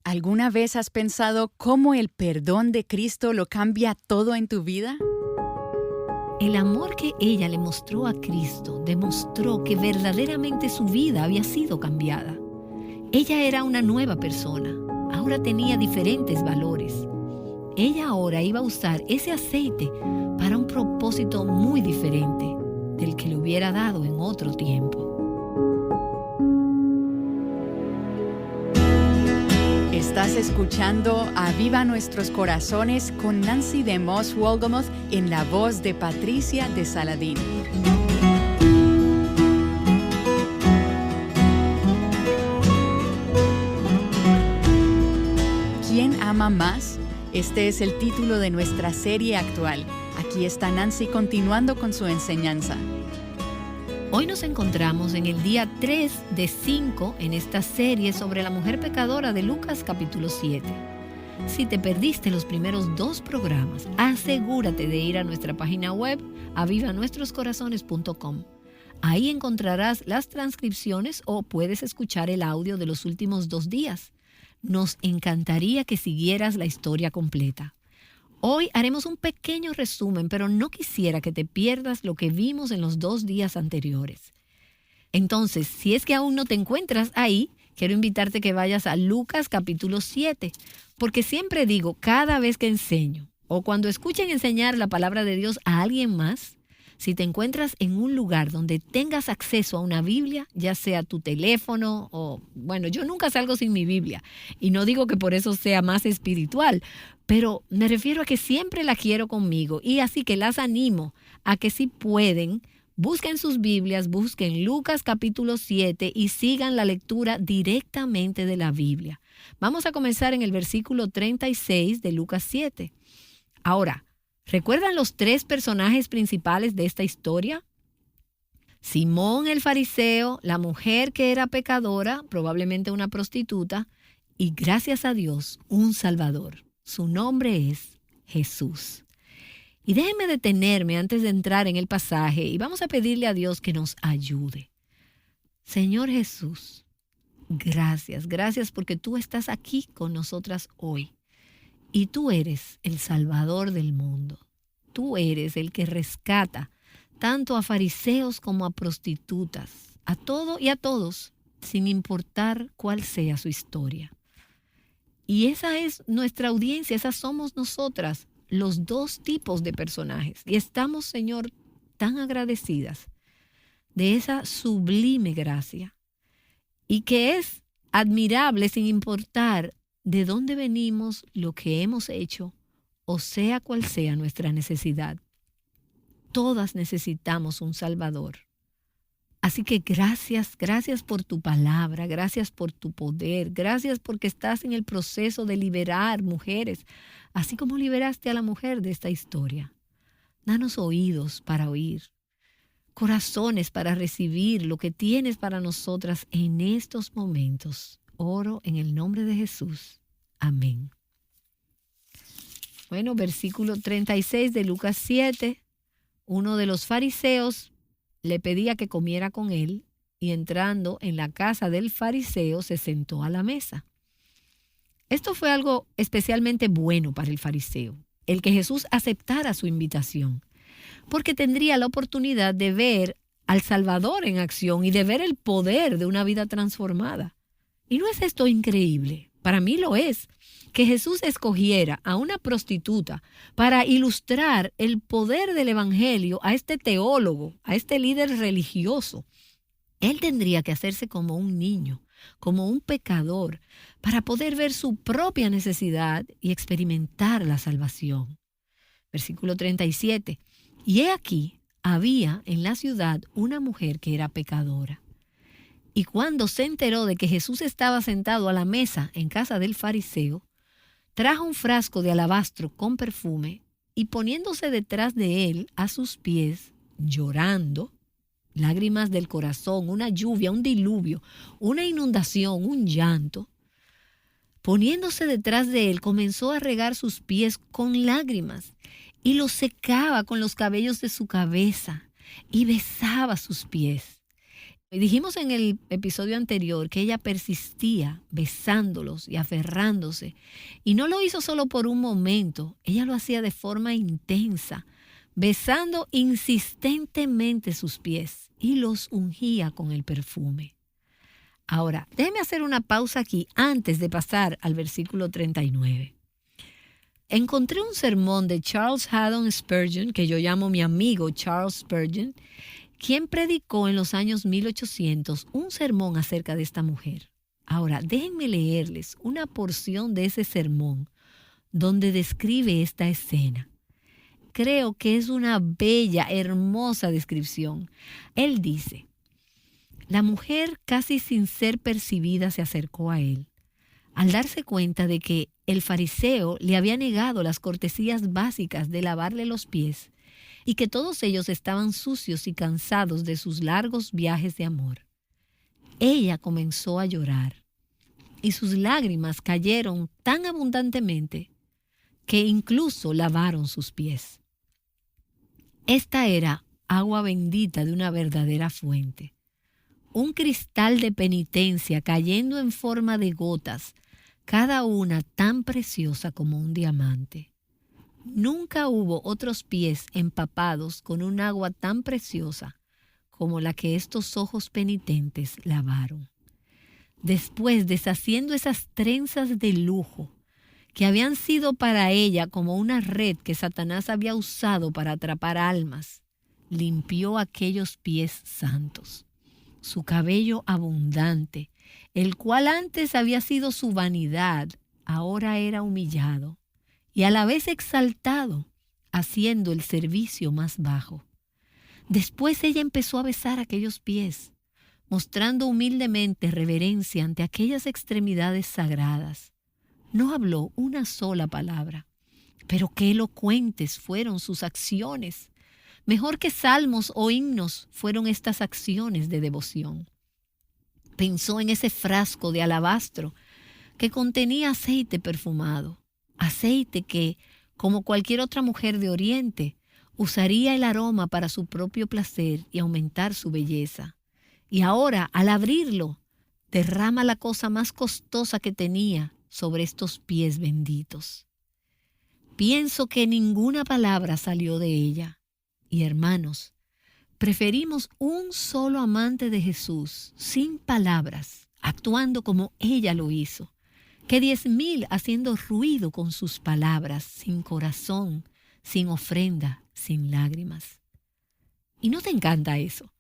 ¿Alguna vez has pensado cómo el perdón de Cristo lo cambia todo en tu vida? El amor que ella le mostró a Cristo demostró que verdaderamente su vida había sido cambiada. Ella era una nueva persona, ahora tenía diferentes valores. Ella ahora iba a usar ese aceite para un propósito muy diferente del que le hubiera dado en otro tiempo. Estás escuchando Aviva Nuestros Corazones con Nancy de Moss Wolgamoth en la voz de Patricia de Saladín. ¿Quién ama más? Este es el título de nuestra serie actual. Aquí está Nancy continuando con su enseñanza. Hoy nos encontramos en el día 3 de 5 en esta serie sobre la mujer pecadora de Lucas capítulo 7. Si te perdiste los primeros 2 programas, asegúrate de ir a nuestra página web avivanuestroscorazones.com. Ahí encontrarás las transcripciones o puedes escuchar el audio de los últimos 2 días. Nos encantaría que siguieras la historia completa. Hoy haremos un pequeño resumen, pero no quisiera que te pierdas lo que vimos en los 2 días anteriores. Entonces, si es que aún no te encuentras ahí, quiero invitarte que vayas a Lucas capítulo 7, porque siempre digo, cada vez que enseño o cuando escuchen enseñar la palabra de Dios a alguien más, si te encuentras en un lugar donde tengas acceso a una Biblia, ya sea tu teléfono o, yo nunca salgo sin mi Biblia y no digo que por eso sea más espiritual, pero me refiero a que siempre la quiero conmigo y así que las animo a que si pueden, busquen sus Biblias, busquen Lucas capítulo 7 y sigan la lectura directamente de la Biblia. Vamos a comenzar en el versículo 36 de Lucas 7. Ahora, ¿recuerdan los 3 personajes principales de esta historia? Simón el fariseo, la mujer que era pecadora, probablemente una prostituta, y gracias a Dios, un Salvador. Su nombre es Jesús. Y déjenme detenerme antes de entrar en el pasaje y vamos a pedirle a Dios que nos ayude. Señor Jesús, gracias porque tú estás aquí con nosotras hoy. Y tú eres el Salvador del mundo. Tú eres el que rescata tanto a fariseos como a prostitutas, a todo y a todos, sin importar cuál sea su historia. Y esa es nuestra audiencia, esas somos nosotras, los 2 tipos de personajes. Y estamos, Señor, tan agradecidas de esa sublime gracia. Y que es admirable sin importar de dónde venimos, lo que hemos hecho, o sea cual sea nuestra necesidad. Todas necesitamos un Salvador. Así que gracias por tu palabra, gracias por tu poder, gracias porque estás en el proceso de liberar mujeres, así como liberaste a la mujer de esta historia. Danos oídos para oír, corazones para recibir lo que tienes para nosotras en estos momentos. Oro en el nombre de Jesús. Amén. Bueno, versículo 36 de Lucas 7. Uno de los fariseos le pedía que comiera con él y entrando en la casa del fariseo se sentó a la mesa. Esto fue algo especialmente bueno para el fariseo, el que Jesús aceptara su invitación, porque tendría la oportunidad de ver al Salvador en acción y de ver el poder de una vida transformada. ¿Y no es esto increíble? Para mí lo es, que Jesús escogiera a una prostituta para ilustrar el poder del evangelio a este teólogo, a este líder religioso. Él tendría que hacerse como un niño, como un pecador, para poder ver su propia necesidad y experimentar la salvación. Versículo 37. Y he aquí, había en la ciudad una mujer que era pecadora. Y cuando se enteró de que Jesús estaba sentado a la mesa en casa del fariseo, trajo un frasco de alabastro con perfume y poniéndose detrás de él a sus pies, llorando, lágrimas del corazón, una lluvia, un diluvio, una inundación, un llanto, poniéndose detrás de él, comenzó a regar sus pies con lágrimas y los secaba con los cabellos de su cabeza y besaba sus pies. Y dijimos en el episodio anterior que ella persistía besándolos y aferrándose. Y no lo hizo solo por un momento, ella lo hacía de forma intensa, besando insistentemente sus pies y los ungía con el perfume. Ahora, déjeme hacer una pausa aquí antes de pasar al versículo 39. Encontré un sermón de Charles Haddon Spurgeon, que yo llamo mi amigo Charles Spurgeon, quien predicó en los años 1800 un sermón acerca de esta mujer. Ahora, déjenme leerles una porción de ese sermón donde describe esta escena. Creo que es una bella, hermosa descripción. Él dice: la mujer, casi sin ser percibida, se acercó a él. Al darse cuenta de que el fariseo le había negado las cortesías básicas de lavarle los pies y que todos ellos estaban sucios y cansados de sus largos viajes de amor, ella comenzó a llorar y sus lágrimas cayeron tan abundantemente que incluso lavaron sus pies. Esta era agua bendita de una verdadera fuente, un cristal de penitencia cayendo en forma de gotas, cada una tan preciosa como un diamante. Nunca hubo otros pies empapados con un agua tan preciosa como la que estos ojos penitentes lavaron. Después, deshaciendo esas trenzas de lujo que habían sido para ella como una red que Satanás había usado para atrapar almas, limpió aquellos pies santos. Su cabello abundante, el cual antes había sido su vanidad, ahora era humillado y a la vez exaltado, haciendo el servicio más bajo. Después ella empezó a besar aquellos pies, mostrando humildemente reverencia ante aquellas extremidades sagradas. No habló una sola palabra, pero qué elocuentes fueron sus acciones. Mejor que salmos o himnos fueron estas acciones de devoción. Pensó en ese frasco de alabastro que contenía aceite perfumado, aceite que, como cualquier otra mujer de Oriente, usaría el aroma para su propio placer y aumentar su belleza. Y ahora, al abrirlo, derrama la cosa más costosa que tenía sobre estos pies benditos. Pienso que ninguna palabra salió de ella. Y hermanos, preferimos un solo amante de Jesús, sin palabras, actuando como ella lo hizo, que 10,000 haciendo ruido con sus palabras, sin corazón, sin ofrenda, sin lágrimas. ¿Y no te encanta eso?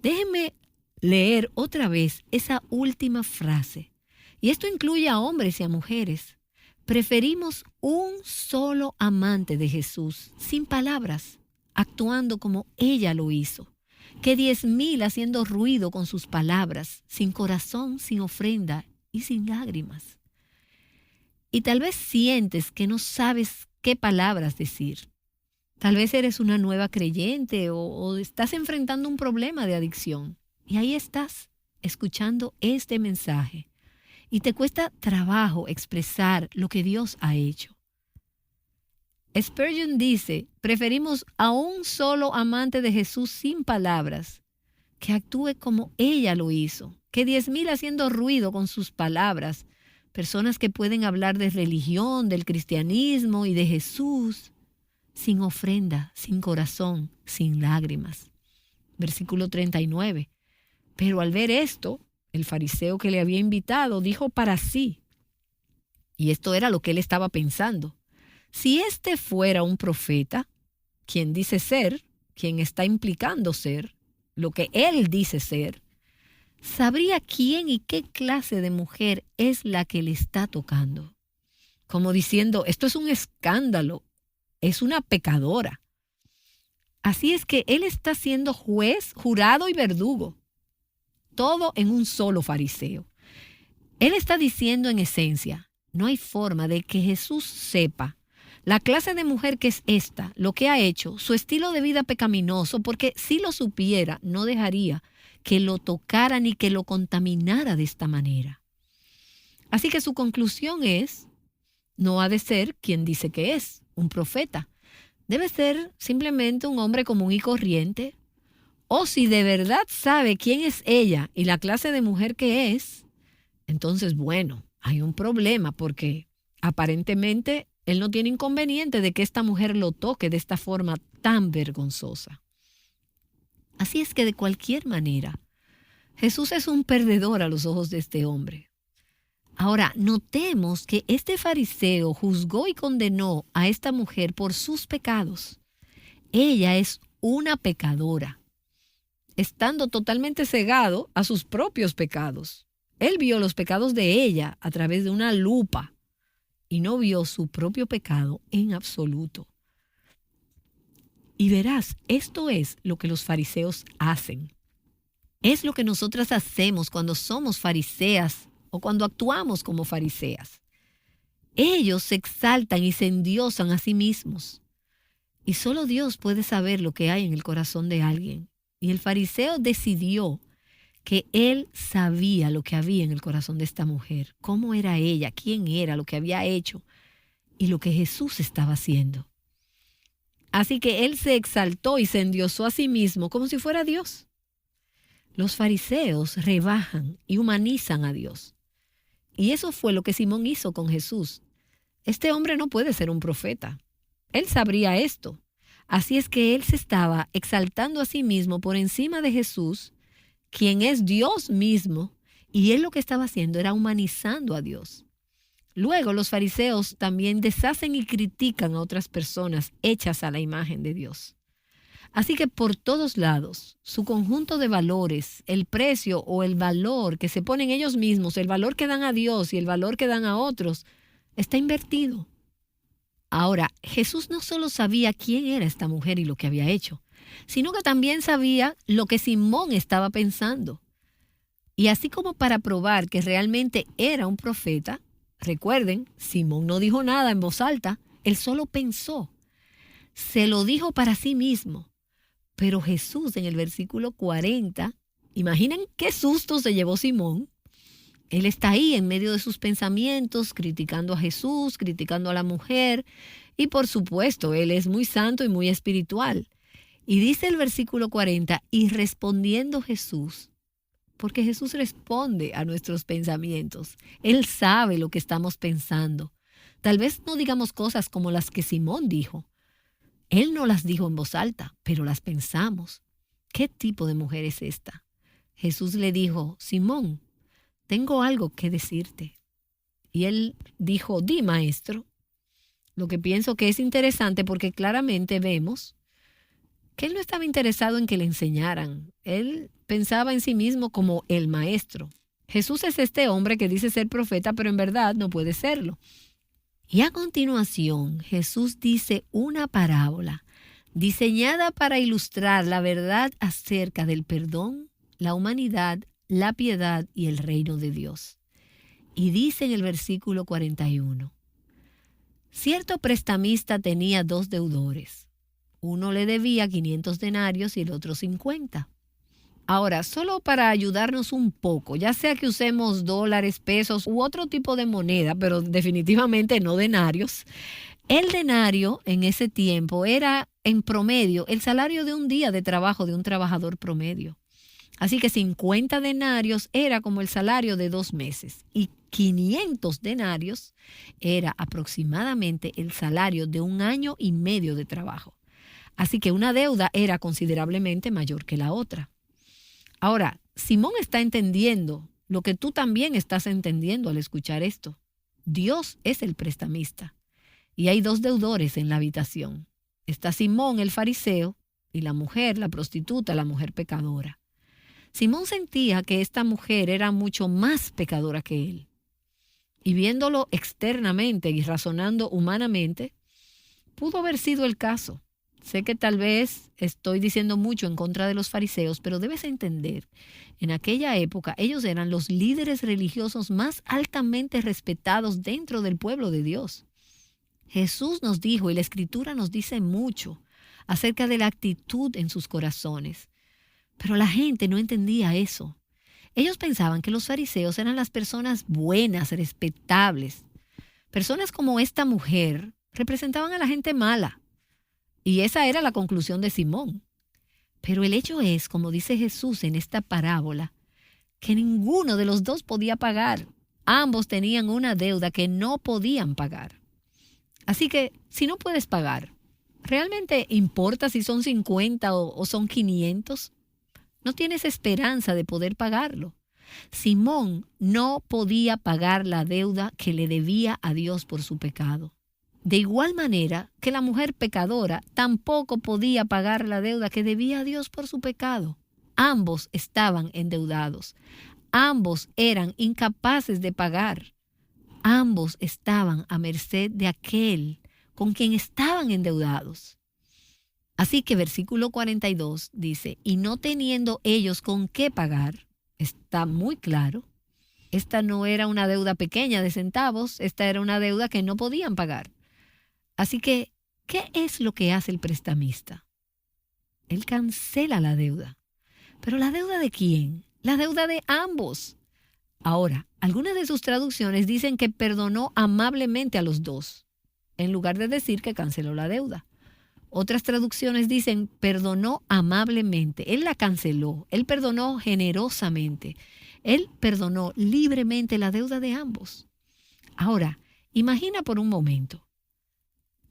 Déjenme leer otra vez esa última frase. Y esto incluye a hombres y a mujeres. Preferimos un solo amante de Jesús, sin palabras, actuando como ella lo hizo, que 10,000 haciendo ruido con sus palabras, sin corazón, sin ofrenda y sin lágrimas. Y tal vez sientes que no sabes qué palabras decir. Tal vez eres una nueva creyente o estás enfrentando un problema de adicción. Y ahí estás, escuchando este mensaje. Y te cuesta trabajo expresar lo que Dios ha hecho. Spurgeon dice: preferimos a un solo amante de Jesús sin palabras, que actúe como ella lo hizo, que 10,000 haciendo ruido con sus palabras, personas que pueden hablar de religión, del cristianismo y de Jesús, sin ofrenda, sin corazón, sin lágrimas. Versículo 39. Pero al ver esto, el fariseo que le había invitado dijo para sí, y esto era lo que él estaba pensando: si este fuera un profeta, quien dice ser, quien está implicando ser, lo que él dice ser, sabría quién y qué clase de mujer es la que le está tocando. Como diciendo, esto es un escándalo, es una pecadora. Así es que él está siendo juez, jurado y verdugo, todo en un solo fariseo. Él está diciendo en esencia, no hay forma de que Jesús sepa la clase de mujer que es esta, lo que ha hecho, su estilo de vida pecaminoso, porque si lo supiera, no dejaría que lo tocara ni que lo contaminara de esta manera. Así que su conclusión es, no ha de ser quien dice que es, un profeta. Debe ser simplemente un hombre común y corriente, o si de verdad sabe quién es ella y la clase de mujer que es, entonces, bueno, hay un problema porque aparentemente él no tiene inconveniente de que esta mujer lo toque de esta forma tan vergonzosa. Así es que de cualquier manera, Jesús es un perdedor a los ojos de este hombre. Ahora, notemos que este fariseo juzgó y condenó a esta mujer por sus pecados. Ella es una pecadora, estando totalmente cegado a sus propios pecados. Él vio los pecados de ella a través de una lupa y no vio su propio pecado en absoluto. Y verás, esto es lo que los fariseos hacen. Es lo que nosotras hacemos cuando somos fariseas o cuando actuamos como fariseas. Ellos se exaltan y se endiosan a sí mismos. Y solo Dios puede saber lo que hay en el corazón de alguien. Y el fariseo decidió que él sabía lo que había en el corazón de esta mujer, cómo era ella, quién era, lo que había hecho y lo que Jesús estaba haciendo. Así que él se exaltó y se endiosó a sí mismo como si fuera Dios. Los fariseos rebajan y humanizan a Dios. Y eso fue lo que Simón hizo con Jesús. Este hombre no puede ser un profeta. Él sabría esto. Así es que él se estaba exaltando a sí mismo por encima de Jesús, quien es Dios mismo, y él lo que estaba haciendo era humanizando a Dios. Luego los fariseos también deshacen y critican a otras personas hechas a la imagen de Dios. Así que por todos lados, su conjunto de valores, el precio o el valor que se ponen ellos mismos, el valor que dan a Dios y el valor que dan a otros, está invertido. Ahora, Jesús no solo sabía quién era esta mujer y lo que había hecho, sino que también sabía lo que Simón estaba pensando. Y así como para probar que realmente era un profeta, recuerden, Simón no dijo nada en voz alta, él solo pensó. Se lo dijo para sí mismo. Pero Jesús en el versículo 40, imaginen qué susto se llevó Simón. Él está ahí en medio de sus pensamientos, criticando a Jesús, criticando a la mujer. Y por supuesto, él es muy santo y muy espiritual. Y dice el versículo 40, y respondiendo Jesús, porque Jesús responde a nuestros pensamientos. Él sabe lo que estamos pensando. Tal vez no digamos cosas como las que Simón dijo. Él no las dijo en voz alta, pero las pensamos. ¿Qué tipo de mujer es esta? Jesús le dijo, Simón, tengo algo que decirte. Y él dijo, di, maestro. Lo que pienso que es interesante porque claramente vemos que él no estaba interesado en que le enseñaran. Él pensaba en sí mismo como el maestro. Jesús es este hombre que dice ser profeta, pero en verdad no puede serlo. Y a continuación, Jesús dice una parábola diseñada para ilustrar la verdad acerca del perdón, la humanidad, la piedad y el reino de Dios. Y dice en el versículo 41, cierto prestamista tenía 2 deudores. Uno le debía 500 denarios y el otro 50. Ahora, solo para ayudarnos un poco, ya sea que usemos dólares, pesos u otro tipo de moneda, pero definitivamente no denarios, el denario en ese tiempo era en promedio el salario de un día de trabajo de un trabajador promedio. Así que 50 denarios era como el salario de 2 meses y 500 denarios era aproximadamente el salario de 1 año y medio de trabajo. Así que una deuda era considerablemente mayor que la otra. Ahora, Simón está entendiendo lo que tú también estás entendiendo al escuchar esto. Dios es el prestamista y hay 2 deudores en la habitación. Está Simón, el fariseo, y la mujer, la prostituta, la mujer pecadora. Simón sentía que esta mujer era mucho más pecadora que él. Y viéndolo externamente y razonando humanamente, pudo haber sido el caso. Sé que tal vez estoy diciendo mucho en contra de los fariseos, pero debes entender, en aquella época ellos eran los líderes religiosos más altamente respetados dentro del pueblo de Dios. Jesús nos dijo, y la Escritura nos dice mucho acerca de la actitud en sus corazones. Pero la gente no entendía eso. Ellos pensaban que los fariseos eran las personas buenas, respetables. Personas como esta mujer representaban a la gente mala. Y esa era la conclusión de Simón. Pero el hecho es, como dice Jesús en esta parábola, que ninguno de los dos podía pagar. Ambos tenían una deuda que no podían pagar. Así que, si no puedes pagar, ¿realmente importa si son 50 o son 500? No tienes esperanza de poder pagarlo. Simón no podía pagar la deuda que le debía a Dios por su pecado. De igual manera que la mujer pecadora tampoco podía pagar la deuda que debía a Dios por su pecado. Ambos estaban endeudados. Ambos eran incapaces de pagar. Ambos estaban a merced de aquel con quien estaban endeudados. Así que versículo 42 dice, y no teniendo ellos con qué pagar, está muy claro, esta no era una deuda pequeña de centavos, esta era una deuda que no podían pagar. Así que, ¿qué es lo que hace el prestamista? Él cancela la deuda. ¿Pero la deuda de quién? La deuda de ambos. Ahora, algunas de sus traducciones dicen que perdonó amablemente a los dos, en lugar de decir que canceló la deuda. Otras traducciones dicen perdonó amablemente. Él la canceló. Él perdonó generosamente. Él perdonó libremente la deuda de ambos. Ahora, imagina por un momento.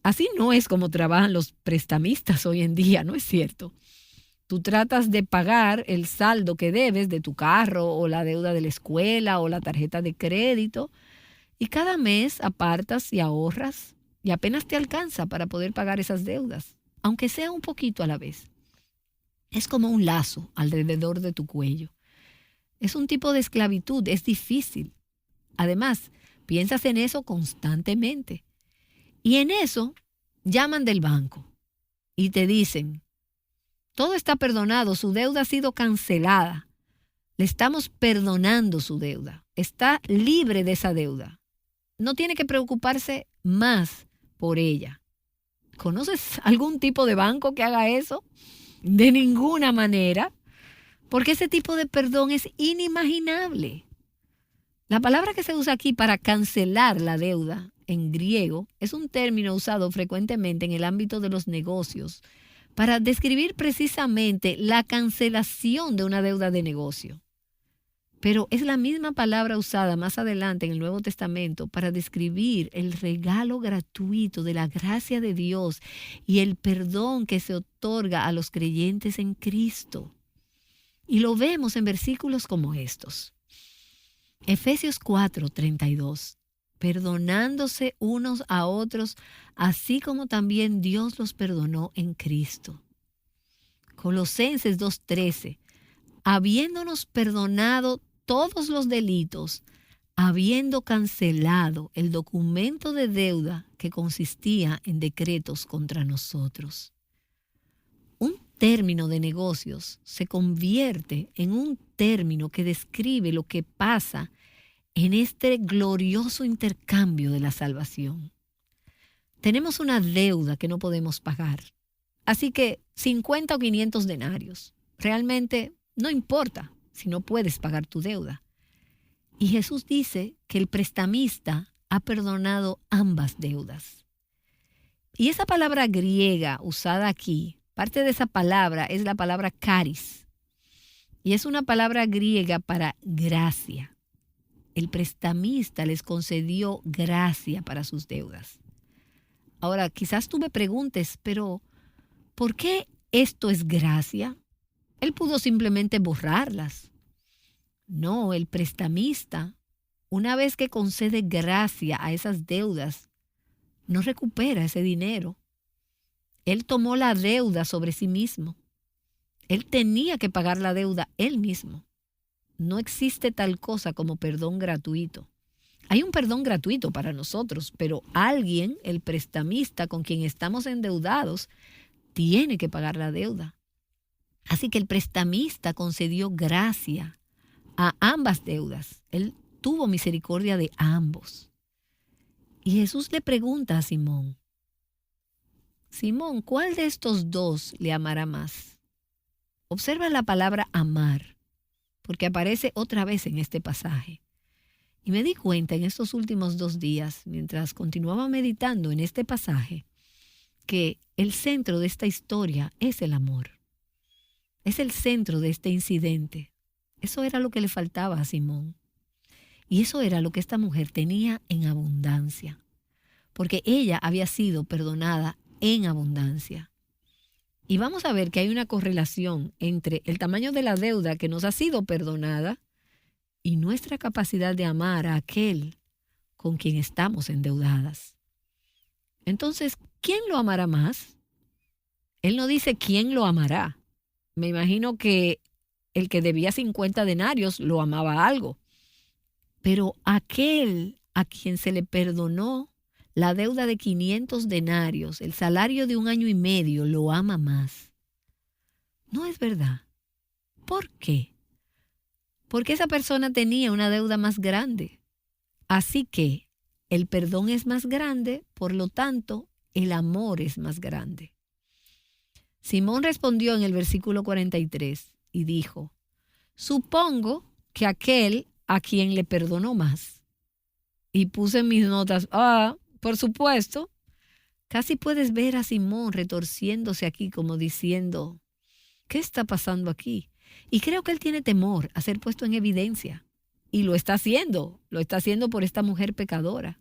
Así no es como trabajan los prestamistas hoy en día, ¿no es cierto? Tú tratas de pagar el saldo que debes de tu carro o la deuda de la escuela o la tarjeta de crédito y cada mes apartas y ahorras y apenas te alcanza para poder pagar esas deudas, aunque sea un poquito a la vez. Es como un lazo alrededor de tu cuello. Es un tipo de esclavitud, es difícil. Además, piensas en eso constantemente. Y en eso llaman del banco y te dicen, todo está perdonado, su deuda ha sido cancelada. Le estamos perdonando su deuda. Está libre de esa deuda. No tiene que preocuparse más por ella. ¿Conoces algún tipo de banco que haga eso? De ninguna manera, porque ese tipo de perdón es inimaginable. La palabra que se usa aquí para cancelar la deuda en griego es un término usado frecuentemente en el ámbito de los negocios para describir precisamente la cancelación de una deuda de negocio. Pero es la misma palabra usada más adelante en el Nuevo Testamento para describir el regalo gratuito de la gracia de Dios y el perdón que se otorga a los creyentes en Cristo. Y lo vemos en versículos como estos. Efesios 4:32. Perdonándose unos a otros, así como también Dios los perdonó en Cristo. Colosenses 2:13. Habiéndonos perdonado todos los delitos, habiendo cancelado el documento de deuda que consistía en decretos contra nosotros. Un término de negocios se convierte en un término que describe lo que pasa en este glorioso intercambio de la salvación. Tenemos una deuda que no podemos pagar. Así que 50 o 500 denarios. Realmente no importa si no puedes pagar tu deuda. Y Jesús dice que el prestamista ha perdonado ambas deudas. Y esa palabra griega usada aquí, parte de esa palabra es la palabra charis. Y es una palabra griega para gracia. El prestamista les concedió gracia para sus deudas. Ahora, quizás tú me preguntes, pero ¿por qué esto es gracia? Él pudo simplemente borrarlas. No, el prestamista, una vez que concede gracia a esas deudas, no recupera ese dinero. Él tomó la deuda sobre sí mismo. Él tenía que pagar la deuda él mismo. No existe tal cosa como perdón gratuito. Hay un perdón gratuito para nosotros, pero alguien, el prestamista con quien estamos endeudados, tiene que pagar la deuda. Así que el prestamista concedió gracia a ambas deudas. Él tuvo misericordia de ambos. Y Jesús le pregunta a Simón, Simón, ¿cuál de estos dos le amará más? Observa la palabra amar, porque aparece otra vez en este pasaje. Y me di cuenta en estos últimos 2 días, mientras continuaba meditando en este pasaje, que el centro de esta historia es el amor. es el centro de este incidente. Eso era lo que le faltaba a Simón. Y eso era lo que esta mujer tenía en abundancia, porque ella había sido perdonada en abundancia. Y vamos a ver que hay una correlación entre el tamaño de la deuda que nos ha sido perdonada y nuestra capacidad de amar a aquel con quien estamos endeudadas. Entonces, ¿quién lo amará más? Él no dice quién lo amará. Me imagino que el que debía 50 denarios lo amaba algo. Pero aquel a quien se le perdonó la deuda de 500 denarios, el salario de 1 año y medio, lo ama más. No es verdad. ¿Por qué? Porque esa persona tenía una deuda más grande. Así que el perdón es más grande, por lo tanto, el amor es más grande. Simón respondió en el versículo 43 y dijo, supongo que aquel a quien le perdonó más. Y puse en mis notas, por supuesto. Casi puedes ver a Simón retorciéndose aquí como diciendo, ¿qué está pasando aquí? Y creo que él tiene temor a ser puesto en evidencia. Y lo está haciendo por esta mujer pecadora.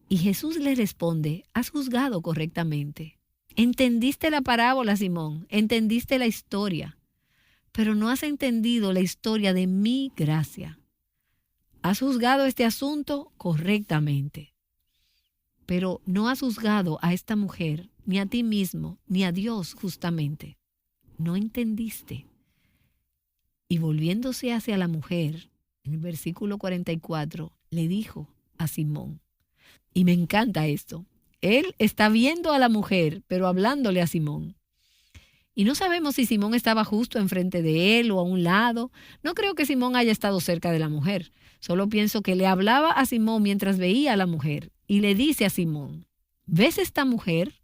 Y Jesús le responde, has juzgado correctamente. Entendiste la parábola, Simón, entendiste la historia, pero no has entendido la historia de mi gracia. Has juzgado este asunto correctamente, pero no has juzgado a esta mujer, ni a ti mismo, ni a Dios justamente. No entendiste. Y volviéndose hacia la mujer, en el versículo 44, le dijo a Simón, y me encanta esto, él está viendo a la mujer, pero hablándole a Simón. Y no sabemos si Simón estaba justo enfrente de él o a un lado. No creo que Simón haya estado cerca de la mujer. Solo pienso que le hablaba a Simón mientras veía a la mujer. Y le dice a Simón, ¿ves esta mujer?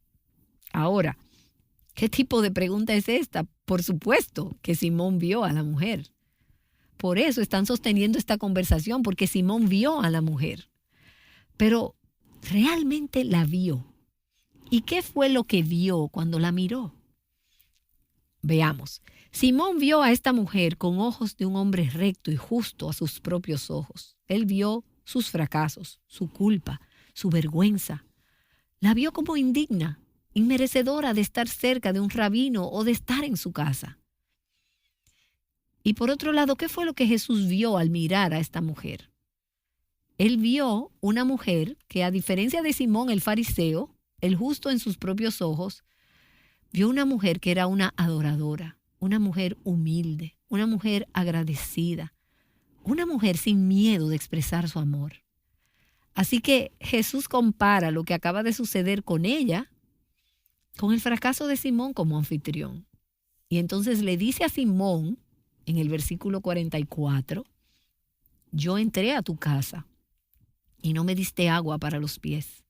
Ahora, ¿qué tipo de pregunta es esta? Por supuesto que Simón vio a la mujer. Por eso están sosteniendo esta conversación, porque Simón vio a la mujer. Pero realmente la vio. ¿Y qué fue lo que vio cuando la miró? Veamos. Simón vio a esta mujer con ojos de un hombre recto y justo a sus propios ojos. Él vio sus fracasos, su culpa, su vergüenza. La vio como indigna, inmerecedora de estar cerca de un rabino o de estar en su casa. Y por otro lado, ¿qué fue lo que Jesús vio al mirar a esta mujer? Él vio una mujer que, a diferencia de Simón el fariseo, el justo en sus propios ojos, vio una mujer que era una adoradora, una mujer humilde, una mujer agradecida, una mujer sin miedo de expresar su amor. Así que Jesús compara lo que acaba de suceder con ella con el fracaso de Simón como anfitrión. Y entonces le dice a Simón, en el versículo 44, yo entré a tu casa y no me diste agua para los pies.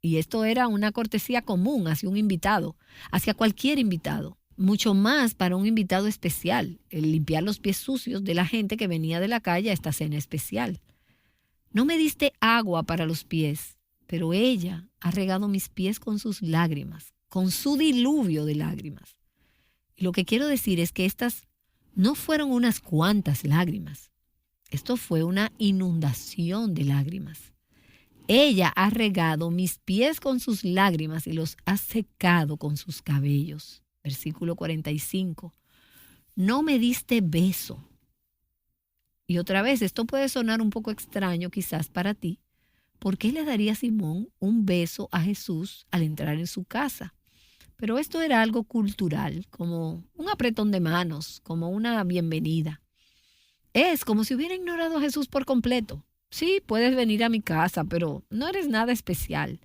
Y esto era una cortesía común hacia un invitado, hacia cualquier invitado. Mucho más para un invitado especial, el limpiar los pies sucios de la gente que venía de la calle a esta cena especial. No me diste agua para los pies, pero ella ha regado mis pies con sus lágrimas, con su diluvio de lágrimas. Y lo que quiero decir es que estas no fueron unas cuantas lágrimas. Esto fue una inundación de lágrimas. Ella ha regado mis pies con sus lágrimas y los ha secado con sus cabellos. Versículo 45. No me diste beso. Y otra vez, esto puede sonar un poco extraño quizás para ti. ¿Por qué le daría Simón un beso a Jesús al entrar en su casa? Pero esto era algo cultural, como un apretón de manos, como una bienvenida. Es como si hubiera ignorado a Jesús por completo. Sí, puedes venir a mi casa, pero no eres nada especial.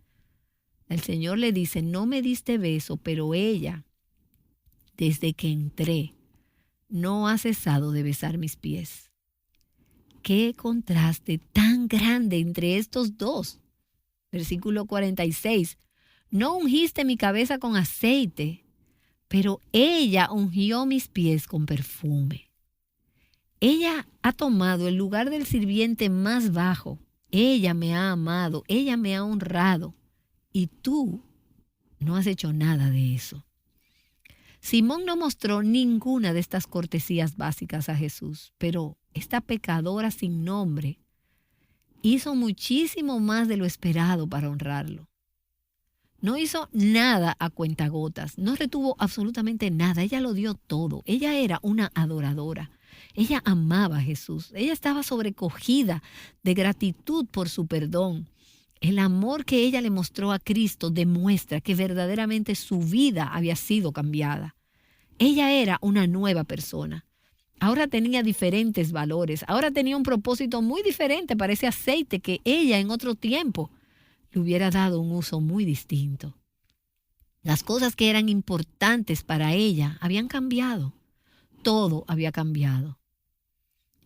El Señor le dice, no me diste beso, pero ella, desde que entré, no ha cesado de besar mis pies. ¡Qué contraste tan grande entre estos dos! Versículo 46. No ungiste mi cabeza con aceite, pero ella ungió mis pies con perfume. Ella ha tomado el lugar del sirviente más bajo. Ella me ha amado, ella me ha honrado. Y tú no has hecho nada de eso. Simón no mostró ninguna de estas cortesías básicas a Jesús, pero esta pecadora sin nombre hizo muchísimo más de lo esperado para honrarlo. No hizo nada a cuentagotas, no retuvo absolutamente nada, ella lo dio todo. Ella era una adoradora, ella amaba a Jesús, ella estaba sobrecogida de gratitud por su perdón. El amor que ella le mostró a Cristo demuestra que verdaderamente su vida había sido cambiada. Ella era una nueva persona. Ahora tenía diferentes valores, ahora tenía un propósito muy diferente para ese aceite que ella en otro tiempo le hubiera dado un uso muy distinto. Las cosas que eran importantes para ella habían cambiado. Todo había cambiado.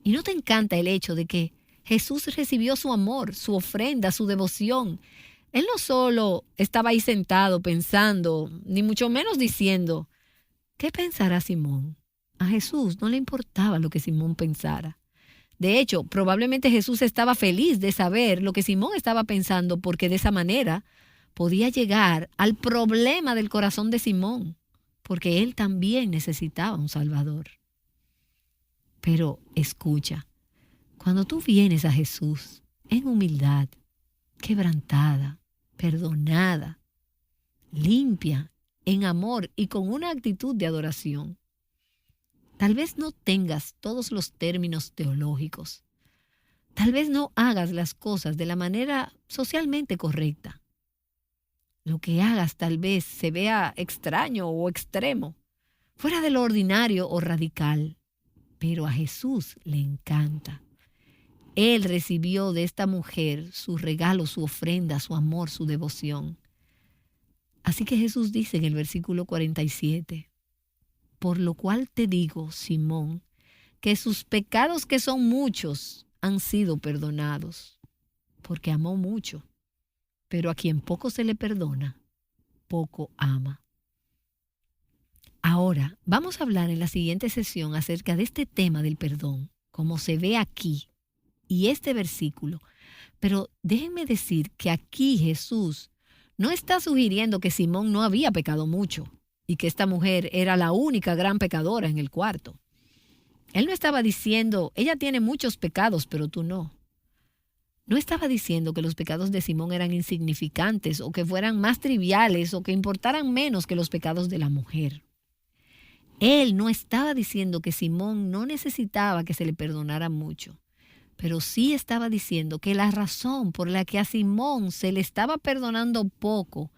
¿Y no te encanta el hecho de que Jesús recibió su amor, su ofrenda, su devoción? Él no solo estaba ahí sentado pensando, ni mucho menos diciendo, ¿qué pensará Simón? A Jesús no le importaba lo que Simón pensara. De hecho, probablemente Jesús estaba feliz de saber lo que Simón estaba pensando, porque de esa manera podía llegar al problema del corazón de Simón, porque él también necesitaba un Salvador. Pero escucha, cuando tú vienes a Jesús en humildad, quebrantada, perdonada, limpia, en amor y con una actitud de adoración, tal vez no tengas todos los términos teológicos. Tal vez no hagas las cosas de la manera socialmente correcta. Lo que hagas tal vez se vea extraño o extremo, fuera de lo ordinario o radical. Pero a Jesús le encanta. Él recibió de esta mujer su regalo, su ofrenda, su amor, su devoción. Así que Jesús dice en el versículo 47, por lo cual te digo, Simón, que sus pecados, que son muchos, han sido perdonados, porque amó mucho. Pero a quien poco se le perdona, poco ama. Ahora, vamos a hablar en la siguiente sesión acerca de este tema del perdón, como se ve aquí, y este versículo. Pero déjenme decir que aquí Jesús no está sugiriendo que Simón no había pecado mucho y que esta mujer era la única gran pecadora en el cuarto. Él no estaba diciendo, ella tiene muchos pecados, pero tú no. No estaba diciendo que los pecados de Simón eran insignificantes o que fueran más triviales o que importaran menos que los pecados de la mujer. Él no estaba diciendo que Simón no necesitaba que se le perdonara mucho, pero sí estaba diciendo que la razón por la que a Simón se le estaba perdonando poco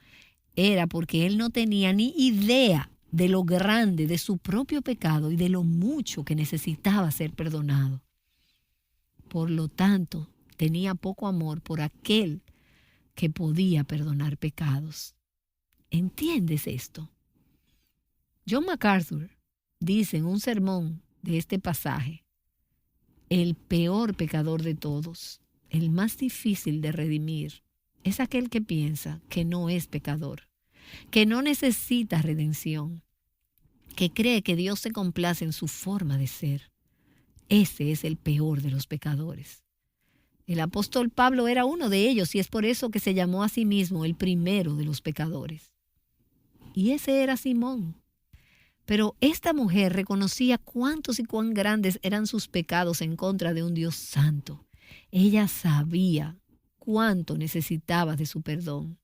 era porque él no tenía ni idea de lo grande de su propio pecado y de lo mucho que necesitaba ser perdonado. Por lo tanto, tenía poco amor por aquel que podía perdonar pecados. ¿Entiendes esto? John MacArthur dice en un sermón de este pasaje, el peor pecador de todos, el más difícil de redimir, es aquel que piensa que no es pecador, que no necesita redención, que cree que Dios se complace en su forma de ser. Ese es el peor de los pecadores. El apóstol Pablo era uno de ellos y es por eso que se llamó a sí mismo el primero de los pecadores. Y ese era Simón. Pero esta mujer reconocía cuántos y cuán grandes eran sus pecados en contra de un Dios santo. Ella sabía cuánto necesitaba de su perdón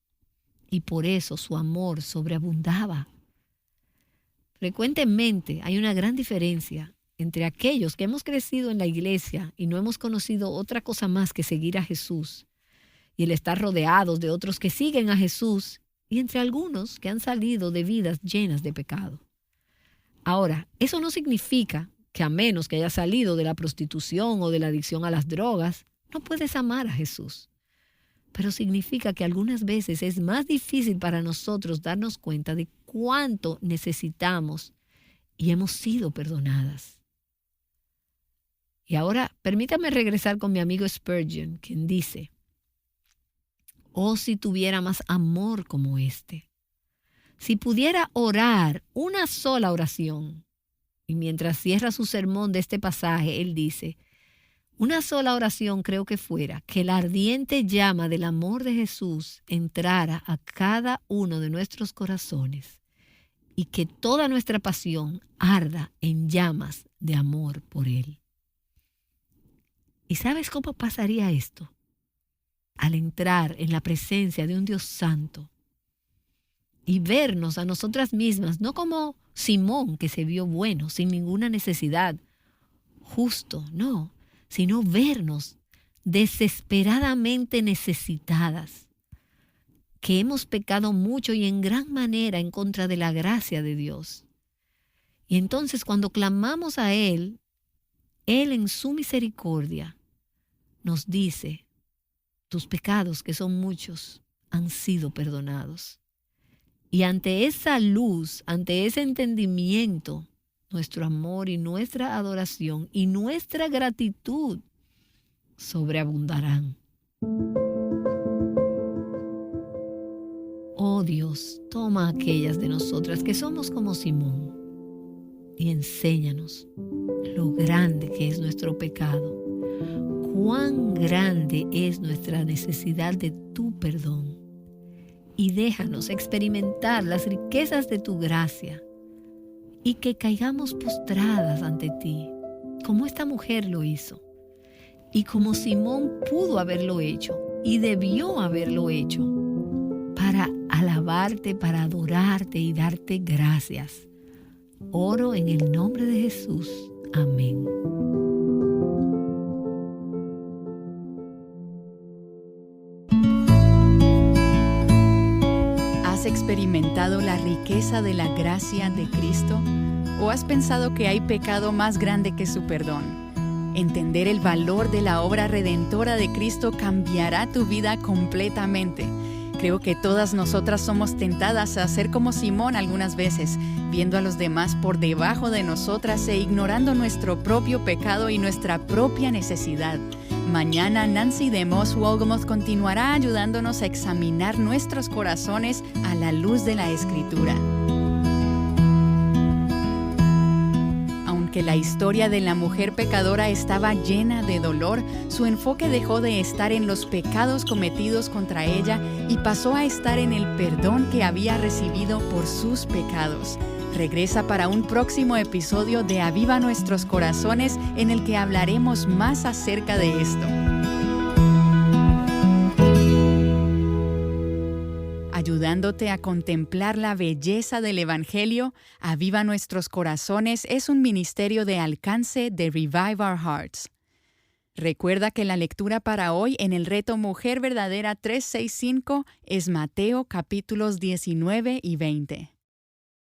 y por eso su amor sobreabundaba. Frecuentemente hay una gran diferencia entre aquellos que hemos crecido en la iglesia y no hemos conocido otra cosa más que seguir a Jesús y el estar rodeados de otros que siguen a Jesús y entre algunos que han salido de vidas llenas de pecado. Ahora, eso no significa que a menos que hayas salido de la prostitución o de la adicción a las drogas, no puedes amar a Jesús. Pero significa que algunas veces es más difícil para nosotros darnos cuenta de cuánto necesitamos y hemos sido perdonadas. Y ahora, permítame regresar con mi amigo Spurgeon, quien dice, oh, si tuviera más amor como este. Si pudiera orar una sola oración, y mientras cierra su sermón de este pasaje, él dice, una sola oración creo que fuera que la ardiente llama del amor de Jesús entrara a cada uno de nuestros corazones y que toda nuestra pasión arda en llamas de amor por Él. ¿Y sabes cómo pasaría esto? Al entrar en la presencia de un Dios santo y vernos a nosotras mismas, no como Simón, que se vio bueno, sin ninguna necesidad, justo, no, sino vernos desesperadamente necesitadas, que hemos pecado mucho y en gran manera en contra de la gracia de Dios. Y entonces cuando clamamos a Él, Él en su misericordia nos dice: tus pecados, que son muchos, han sido perdonados. Y ante esa luz, ante ese entendimiento, nuestro amor y nuestra adoración y nuestra gratitud sobreabundarán. Oh Dios, toma aquellas de nosotras que somos como Simón y enséñanos lo grande que es nuestro pecado, cuán grande es nuestra necesidad de tu perdón, y déjanos experimentar las riquezas de tu gracia y que caigamos postradas ante ti, como esta mujer lo hizo y como Simón pudo haberlo hecho y debió haberlo hecho, para alabarte, para adorarte y darte gracias. Oro en el nombre de Jesús. Amén. ¿Has experimentado la riqueza de la gracia de Cristo? ¿O has pensado que hay pecado más grande que su perdón? Entender el valor de la obra redentora de Cristo cambiará tu vida completamente. Creo que todas nosotras somos tentadas a ser como Simón algunas veces, viendo a los demás por debajo de nosotras e ignorando nuestro propio pecado y nuestra propia necesidad. Mañana Nancy DeMoss Wolgemuth continuará ayudándonos a examinar nuestros corazones a la luz de la Escritura. Aunque la historia de la mujer pecadora estaba llena de dolor, su enfoque dejó de estar en los pecados cometidos contra ella y pasó a estar en el perdón que había recibido por sus pecados. Regresa para un próximo episodio de Aviva Nuestros Corazones, en el que hablaremos más acerca de esto. Ayudándote a contemplar la belleza del Evangelio, Aviva Nuestros Corazones es un ministerio de alcance de Revive Our Hearts. Recuerda que la lectura para hoy en el reto Mujer Verdadera 365 es Mateo capítulos 19 y 20.